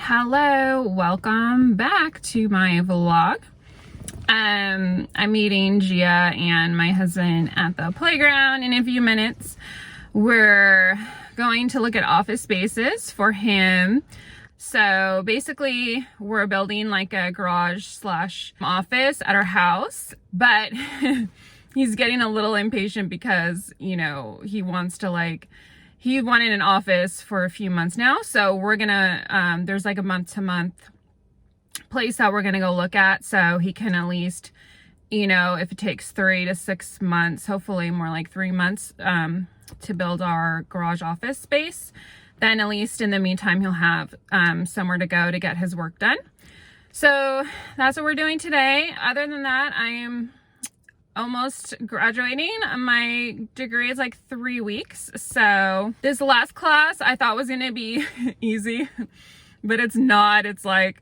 Hello, welcome back to my vlog. I'm meeting Gia and my husband at the playground in a few minutes. We're going to look at office spaces for him. So basically we're building like a garage slash office at our house, but he's getting a little impatient because, you know, he wanted an office for a few months now. So we're gonna, there's like a month-to-month place that we're gonna go look at. So he can at least, you know, if it takes 3 to 6 months, hopefully more like 3 months, to build our garage office space, then at least in the meantime, he'll have somewhere to go to get his work done. So that's what we're doing today. Other than that, I am almost graduating. My degree is like 3 weeks. So this last class I thought was gonna be easy, but it's not. It's like,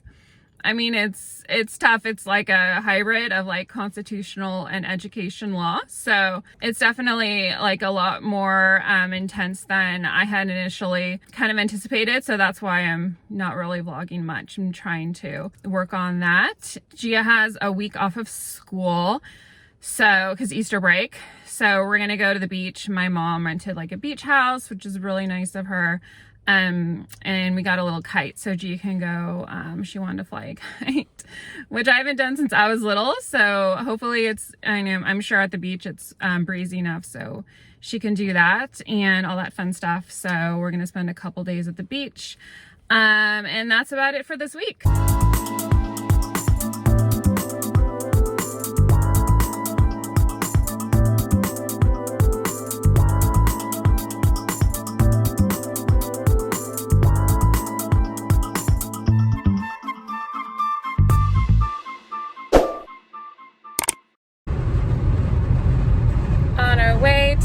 I mean, it's tough. It's like a hybrid of like constitutional and education law. So it's definitely like a lot more intense than I had initially kind of anticipated. So that's why I'm not really vlogging much. I'm trying to work on that. Gia has a week off of school. So, because Easter break. So we're going to go to the beach. My mom rented like a beach house, which is really nice of her. And we got a little kite so Gia can go. She wanted to fly a kite, which I haven't done since I was little. So hopefully I'm sure at the beach it's breezy enough so she can do that and all that fun stuff. So we're going to spend a couple days at the beach. And that's about it for this week.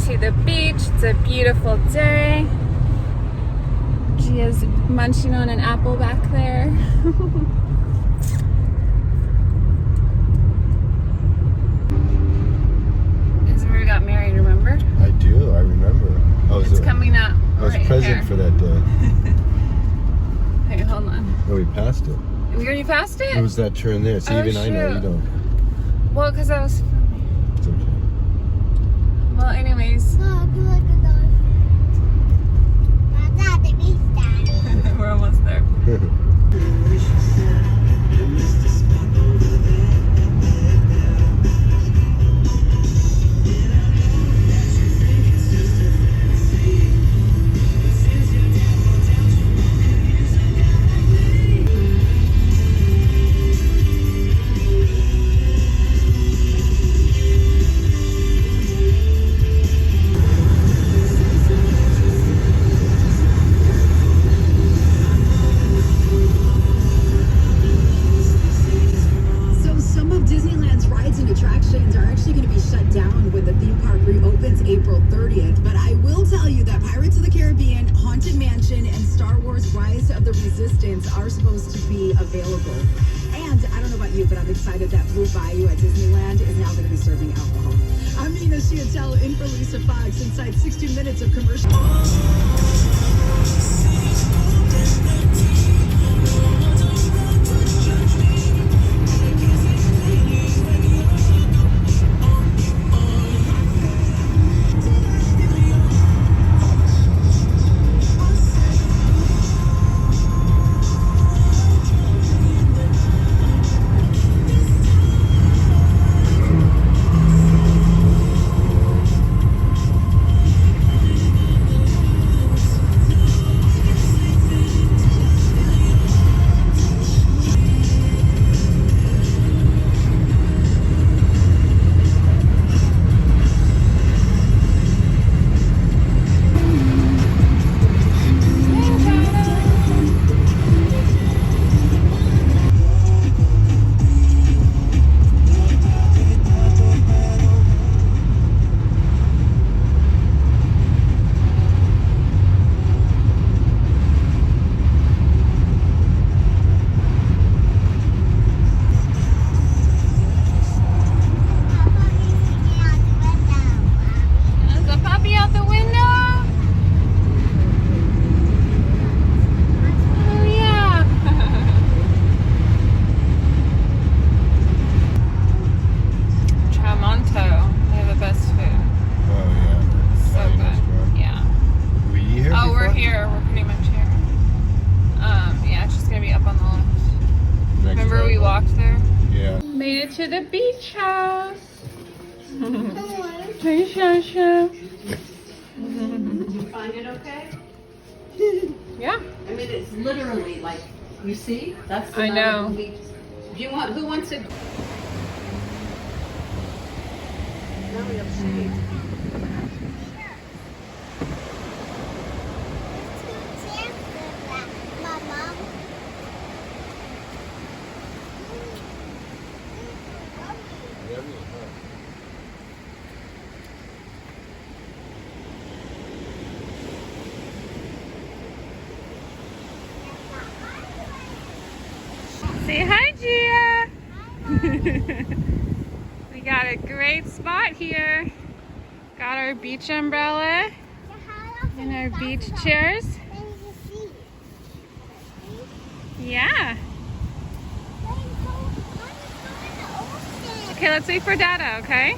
To the beach. It's a beautiful day. Gia's munching on an apple back there. This is where we got married, remember? I do, I remember. It's coming up. I was present for that day. Hey, hold on. No, we passed it. We already passed it? It was that turn there. See, even shoot. I know you don't. Well, because I was... It's okay. Well, anyways. We're almost there. April 30th, but I will tell you that Pirates of the Caribbean, Haunted Mansion, and Star Wars Rise of the Resistance are supposed to be available. And I don't know about you, but I'm excited that Blue Bayou at Disneyland is now going to be serving alcohol. I'm Nina Chiatel in for Lisa Fox inside 60 minutes of commercial. made it to the beach house. Hey, Shasha. Did you find it okay? Yeah. I mean, it's literally like, you see? That's the I know. Malibu beach. Do you want, who wants it? Now we have shade. Say hi, Gia. We got a great spot here. Got our beach umbrella and our beach chairs. Yeah. Okay, let's wait for Dada, okay?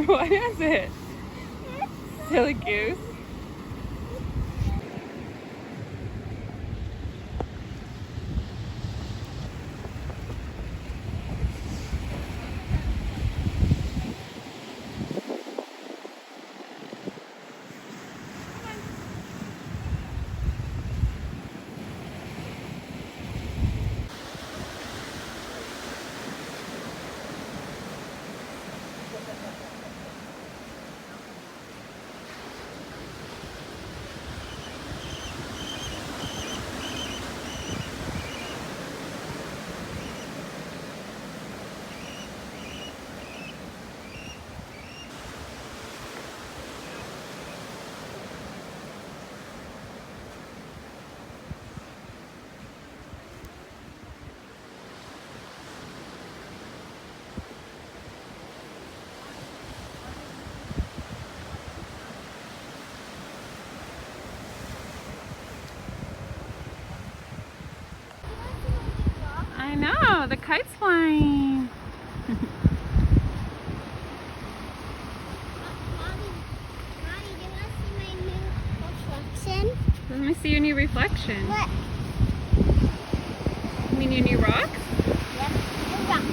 What is it? Silly goose. I know, the kite's flying. Let me see your new reflection. What? You mean your new rocks? Yep. The rocks.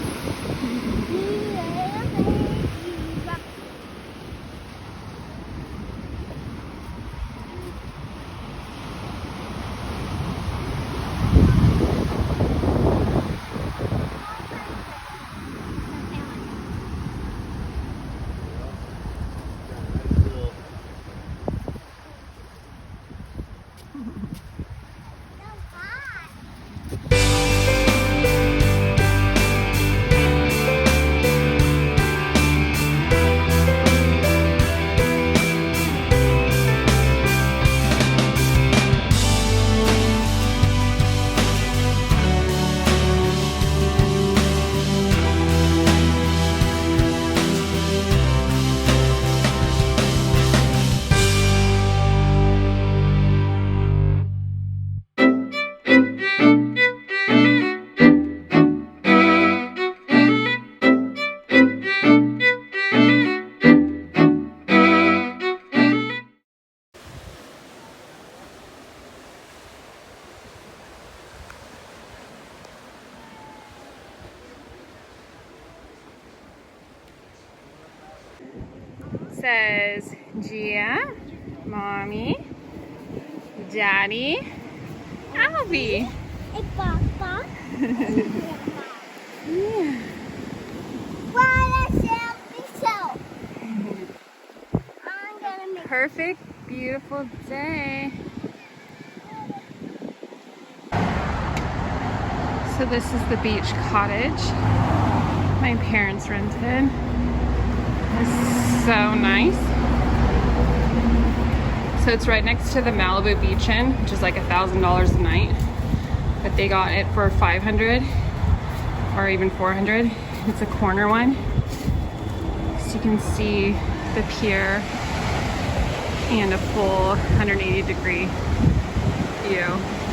Says Gia, Mommy, Daddy, Albie. Hey, Papa. Yeah. What a selfie show. I'm gonna make Perfect, beautiful day. So this is the beach cottage my parents rented. It's so nice. So it's right next to the Malibu Beach Inn, which is like $1,000 a night. But they got it for $500 or even $400. It's a corner one. So you can see the pier and a full 180-degree view.